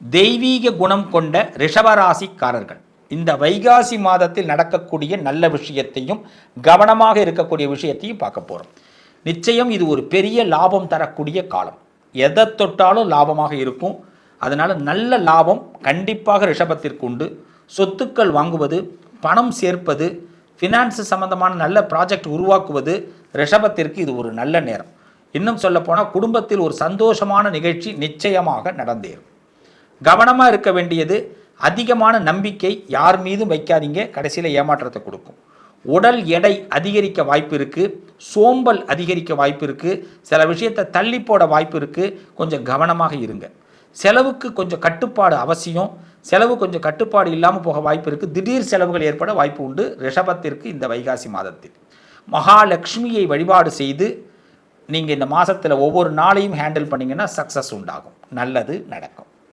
தெய்வீக குணம் கொண்ட ரிஷபராசிக்காரர்கள் இந்த வைகாசி மாதத்தில் நடக்கக்கூடிய நல்ல விஷயத்தையும் கவனமாக இருக்கக்கூடிய விஷயத்தையும் பார்க்க போகிறோம். நிச்சயம் இது ஒரு பெரிய லாபம் தரக்கூடிய காலம். எதை தொட்டாலும் லாபமாக இருக்கும். அதனால் நல்ல லாபம் கண்டிப்பாக ரிஷபத்திற்கு உண்டு. சொத்துக்கள் வாங்குவது, பணம் சேர்ப்பது, ஃபினான்ஸ் சம்பந்தமான நல்ல ப்ராஜெக்ட் உருவாக்குவது ரிஷபத்திற்கு இது ஒரு நல்ல நேரம். இன்னும் சொல்லப்போனால் குடும்பத்தில் ஒரு சந்தோஷமான நிகழ்ச்சி நிச்சயமாக நடந்தேறும். கவனமாக இருக்க வேண்டியது, அதிகமான நம்பிக்கை யார் மீதும் வைக்காதீங்க, கடைசியில் ஏமாற்றத்தை கொடுக்கும். உடல் எடை அதிகரிக்க வாய்ப்பு இருக்குது, சோம்பல் அதிகரிக்க வாய்ப்பு இருக்குது, சில விஷயத்தை தள்ளி போட வாய்ப்பு இருக்குது. கொஞ்சம் கவனமாக இருங்க. செலவுக்கு கொஞ்சம் கட்டுப்பாடு அவசியம். செலவு கொஞ்சம் கட்டுப்பாடு இல்லாமல் போக வாய்ப்பு இருக்குது. திடீர் செலவுகள் ஏற்பட வாய்ப்பு உண்டு ரிஷபத்திற்கு இந்த வைகாசி மாதத்தில். மகாலட்சுமியை வழிபாடு செய்து நீங்கள் இந்த மாதத்தில் ஒவ்வொரு நாளையும் ஹேண்டில் பண்ணிங்கன்னா சக்ஸஸ் உண்டாகும், நல்லது நடக்கும்.